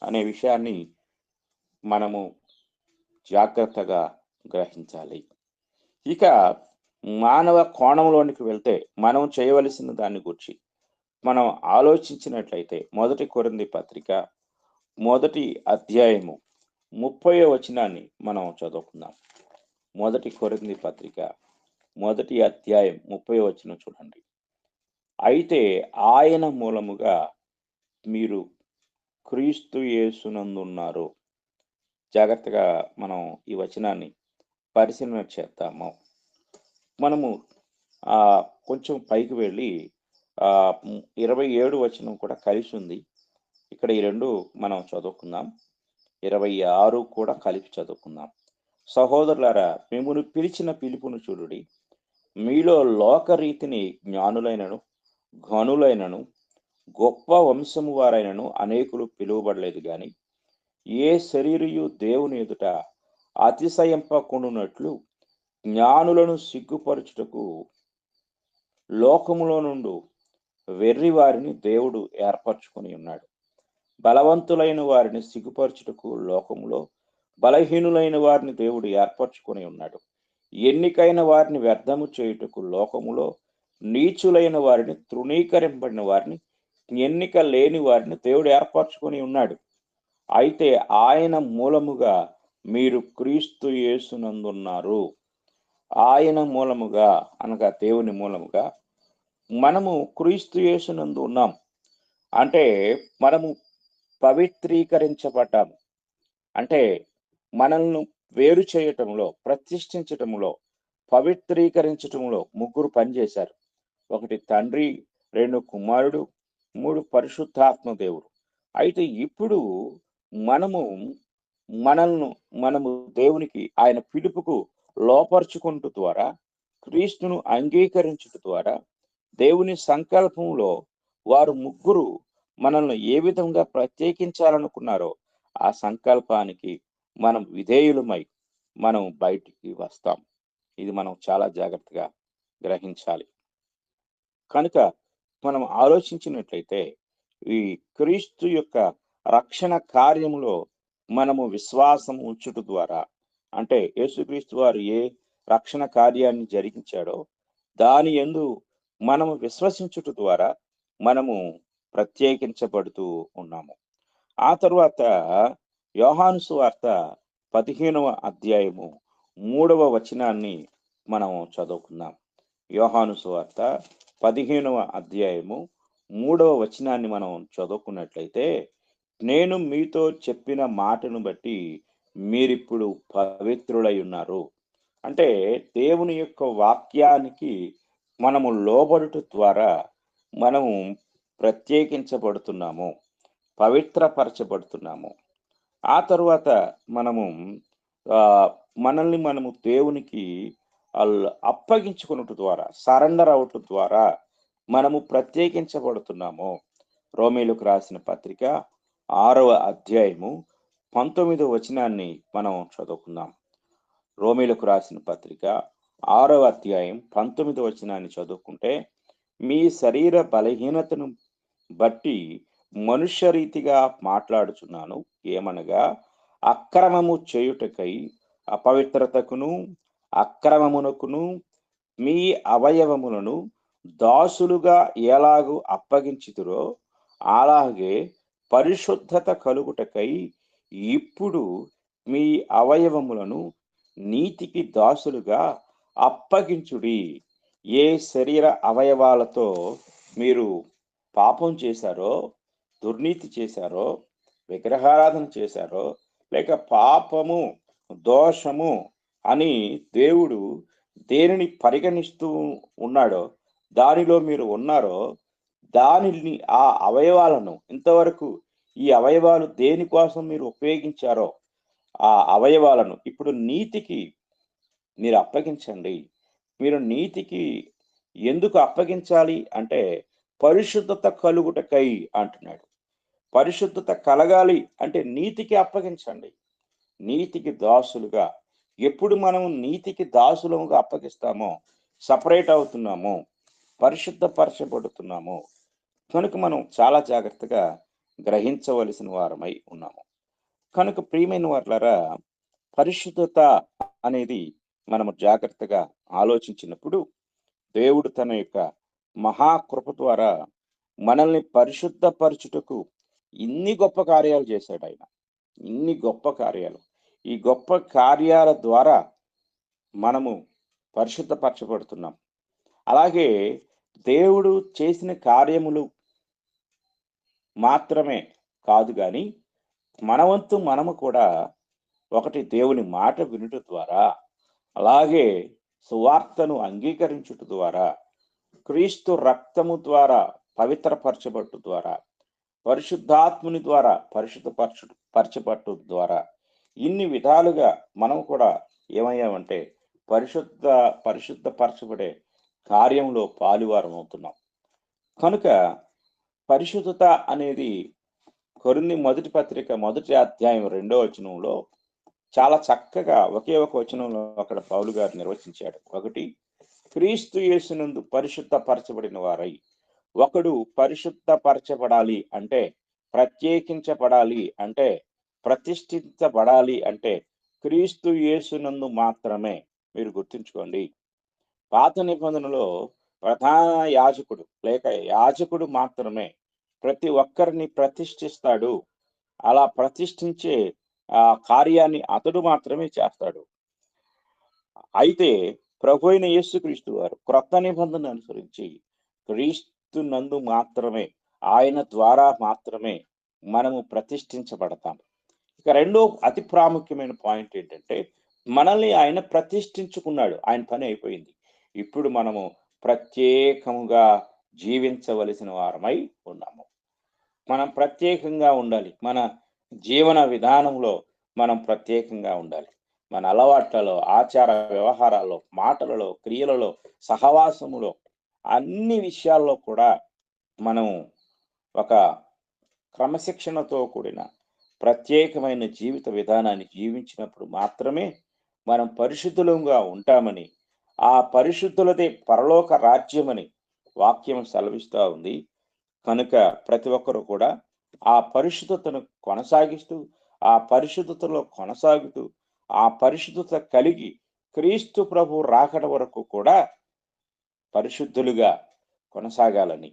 అనే విషయాన్ని మనము జాగ్రత్తగా గ్రహించాలి. ఇక మానవ కోణంలోనికి వెళ్తే మనం చేయవలసిన దాన్ని గురించి మనం ఆలోచించినట్లయితే 1 కొరింథీ పత్రిక 1వ అధ్యాయము 30వ వచనాన్ని మనం చదువుకుందాం. 1 కొరింథీ పత్రిక 1వ అధ్యాయం 30వ వచనం చూడండి. అయితే ఆయన మూలముగా మీరు క్రీస్తు యేసునందున్నారు. జాగ్రత్తగా మనం ఈ వచనాన్ని పరిశీలన చేద్దాము. మనము కొంచెం పైకి వెళ్ళి 27 వచనం కూడా కలిసి ఉంది. ఇక్కడ ఈ 2 మనం చదువుకుందాం. 26 కూడా కలిపి చదువుకుందాం. సహోదరులారా, మిమ్మును పిలిచిన పిలుపును చూడుడి. మీలో లోకరీతిని జ్ఞానులైనను ఘనులైనను గొప్ప వంశము వారైనను అనేకులు పిలువబడలేదు గాని, ఏ శరీరయు దేవుని ఎదుట అతిశయింపకుండునట్లు జ్ఞానులను సిగ్గుపరచుటకు లోకములో నుండి వెర్రి వారిని దేవుడు ఏర్పరచుకొని ఉన్నాడు. బలవంతులైన వారిని సిగ్గుపరచుటకు లోకములో బలహీనులైన వారిని దేవుడు ఏర్పరచుకొని ఉన్నాడు. ఎన్నికైన వారిని వ్యర్థము చేయుటకు లోకములో నీచులైన వారిని, తృణీకరింపబడిన వారిని, ఎన్నిక లేని వారిని దేవుడు ఏర్పరచుకొని ఉన్నాడు. అయితే ఆయన మూలముగా మీరు క్రీస్తు యేసునందున్నారు. ఆయన మూలముగా అనగా దేవుని మూలముగా మనము క్రీస్తు యేసునందు ఉన్నాం. అంటే మనము పవిత్రీకరించబడ్డాము. అంటే మనల్ని వేరు చేయటంలో, ప్రతిష్ఠించటంలో, పవిత్రీకరించటంలో 3 పనిచేశారు. 1 తండ్రి, 2 కుమారుడు, 3 పరిశుద్ధాత్మ దేవుడు. అయితే ఇప్పుడు మనము దేవునికి ఆయన పిలుపుకు లోపరుచుకుంటూ ద్వారా, క్రీస్తును అంగీకరించుట ద్వారా, దేవుని సంకల్పంలో వారు 3 మనల్ని ఏ విధంగా ప్రత్యేకించాలనుకున్నారో ఆ సంకల్పానికి మనం విధేయులమై మనం బయటికి వస్తాం. ఇది మనం చాలా జాగ్రత్తగా గ్రహించాలి. కనుక మనం ఆలోచించినట్లయితే ఈ క్రీస్తు యొక్క రక్షణ కార్యములో మనము విశ్వాసం ఉంచుట ద్వారా, అంటే యేసుక్రీస్తు వారు ఏ రక్షణ కార్యాన్ని జరిగించాడో దాని యందు మనము విశ్వసించుట ద్వారా మనము ప్రత్యేకించబడుతూ ఉన్నాము. ఆ తరువాత యోహాను సువార్త 15వ అధ్యాయము 3వ వచనాన్ని మనం చదువుకుందాం. యోహాను సువార్త 15వ అధ్యాయము 3వ వచనాన్ని మనం చదువుకున్నట్లయితే, నేను మీతో చెప్పిన మాటను బట్టి మీరిప్పుడు పవిత్రులై ఉన్నారు. అంటే దేవుని యొక్క వాక్యానికి మనము లోబడుట ద్వారా మనము ప్రత్యేకించబడుతున్నాము, పవిత్రపరచబడుతున్నాము. ఆ తరువాత మనల్ని మనము దేవునికి అప్పగించుకున్నట్టు ద్వారా, సరెండర్ అవటం ద్వారా మనము ప్రత్యేకించబడుతున్నామో. రోమీలకు రాసిన పత్రిక 6వ అధ్యాయము 19వ వచనాన్ని మనం చదువుకుందాం. రోమీలకు రాసిన పత్రిక 6వ అధ్యాయం 19వ వచనాన్ని చదువుకుంటే, మీ శరీర బలహీనతను బట్టి మనుష్య రీతిగా మాట్లాడుచున్నాను. ఏమనగా, అక్రమము చేయుటకై అపవిత్రతకును అక్రమమునకును మీ అవయవములను దాసులుగా ఎలాగూ అప్పగించుదురో, అలాగే పరిశుద్ధత కలుగుటకై ఇప్పుడు మీ అవయవములను నీతికి దాసులుగా అప్పగించుడి. ఏ శరీర అవయవాలతో మీరు పాపం చేశారో, దుర్నీతి చేశారో, విగ్రహారాధన చేశారో, లేక పాపము దోషము అని దేవుడు దేనిని పరిగణిస్తూ ఉన్నాడో, దానిలో మీరు ఉన్నారో, దానిని ఆ అవయవాలను ఇంతవరకు ఈ అవయవాలు దేనికోసం మీరు ఉపయోగించారో ఆ అవయవాలను ఇప్పుడు నీతికి మీరు అప్పగించండి. మీరు నీతికి ఎందుకు అప్పగించాలి అంటే, పరిశుద్ధత కలుగుటకై అంటున్నాడు. పరిశుద్ధత కలగాలి అంటే నీతికి అప్పగించండి. నీతికి దాసులుగా. ఎప్పుడు మనం నీతికి దాసులుగా అప్పగిస్తామో, సపరేట్ అవుతున్నామో, పరిశుద్ధపరచబడుతున్నామో, కనుక మనం చాలా జాగ్రత్తగా గ్రహించవలసిన వారమై ఉన్నాము. కనుక ప్రియమైన వారులారా, పరిశుద్ధత అనేది మనము జాగ్రత్తగా ఆలోచించినప్పుడు, దేవుడు తన యొక్క మహాకృప ద్వారా మనల్ని పరిశుద్ధపరచుటకు ఇన్ని గొప్ప కార్యాలు చేశాడు ఆయన. ఇన్ని గొప్ప కార్యాలు. ఈ గొప్ప కార్యాల ద్వారా మనము పరిశుద్ధపరచబడుతున్నాం. అలాగే దేవుడు చేసిన కార్యములు మాత్రమే కాదు కానీ, మన వంతు మనము కూడా ఒకటి దేవుని మాట వినుట ద్వారా, అలాగే సువార్తను అంగీకరించుట ద్వారా, క్రీస్తు రక్తము ద్వారా పవిత్రపరచబట్టు ద్వారా, పరిశుద్ధాత్ముని ద్వారా పరిశుద్ధపరచబట్టు ద్వారా, ఇన్ని విధాలుగా మనం కూడా ఏమయ్యామంటే పరిశుద్ధపరచబడే కార్యంలో పాలువారం అవుతున్నాం. కనుక పరిశుద్ధత అనేది కొరింథీ మొదటి పత్రిక 1వ అధ్యాయం 2వ వచనంలో చాలా చక్కగా ఒకే ఒక వచనంలో అక్కడ పౌలు గారు నిర్వచించాడు. ఒకటి, క్రీస్తు యేసునందు పరిశుద్ధపరచబడిన వారై. ఒకడు పరిశుద్ధపరచబడాలి అంటే, ప్రత్యేకించబడాలి అంటే, ప్రతిష్ఠించబడాలి అంటే క్రీస్తు యేసునందు మాత్రమే. మీరు గుర్తుంచుకోండి, పాత నిబంధనలో ప్రధాన యాజకుడు లేక యాజకుడు మాత్రమే ప్రతి ఒక్కరిని ప్రతిష్ఠిస్తాడు. అలా ప్రతిష్ఠించే ఆ కార్యాన్ని అతడు మాత్రమే చేస్తాడు. అయితే ప్రభు అయిన యేసుక్రీస్తు వారు క్రొత్త నిబంధన అనుసరించి క్రీస్తు నందు మాత్రమే, ఆయన ద్వారా మాత్రమే మనము ప్రతిష్ఠించబడతాం. ఇక రెండో అతి ప్రాముఖ్యమైన పాయింట్ ఏంటంటే, మనల్ని ఆయన ప్రతిష్ఠించుకున్నాడు. ఆయన పని అయిపోయింది. ఇప్పుడు మనము ప్రత్యేకముగా జీవించవలసిన వారమై ఉన్నాము. మనం ప్రత్యేకంగా ఉండాలి. మన జీవన విధానంలో మనం ప్రత్యేకంగా ఉండాలి. మన అలవాట్లలో, ఆచార వ్యవహారాల్లో, మాటలలో, క్రియలలో, సహవాసములో, అన్ని విషయాల్లో కూడా మనం ఒక క్రమశిక్షణతో కూడిన ప్రత్యేకమైన జీవిత విధానాన్ని జీవించినప్పుడు మాత్రమే మనం పరిశుద్ధులంగా ఉంటామని, ఆ పరిశుద్ధులదే పరలోక రాజ్యమని వాక్యం సెలవిస్తూ ఉంది. కనుక ప్రతి ఒక్కరు కూడా ఆ పరిశుద్ధతను కొనసాగిస్తూ, ఆ పరిశుద్ధతలో కొనసాగుతూ, ఆ పరిశుద్ధత కలిగి క్రీస్తు ప్రభు రాకడ వరకు కూడా పరిశుద్ధులుగా కొనసాగాలని,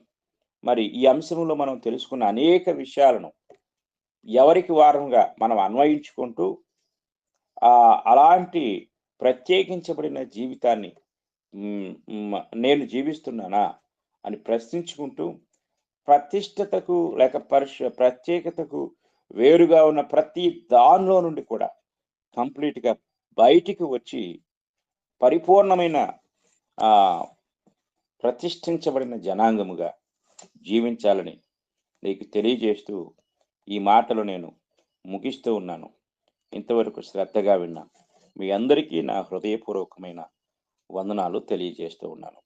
మరి ఈ అంశంలో మనం తెలుసుకున్న అనేక విషయాలను ఎవరికి వారంగా మనం అన్వయించుకుంటూ అలాంటి ప్రత్యేకించబడిన జీవితాన్ని నేను జీవిస్తున్నానా అని ప్రశ్నించుకుంటూ, ప్రతిష్టతకు లేక ప్రత్యేకతకు వేరుగా ఉన్న ప్రతి దానిలో నుండి కూడా కంప్లీట్గా బయటికి వచ్చి పరిపూర్ణమైన ప్రతిష్ఠించబడిన జనాంగముగా జీవించాలని నీకు తెలియజేస్తూ ఈ మాటలు నేను ముగిస్తూ ఉన్నాను. ఇంతవరకు శ్రద్ధగా విన్నా మీ అందరికీ నా హృదయపూర్వకమైన వందనాలు తెలియజేస్తూ ఉన్నాను.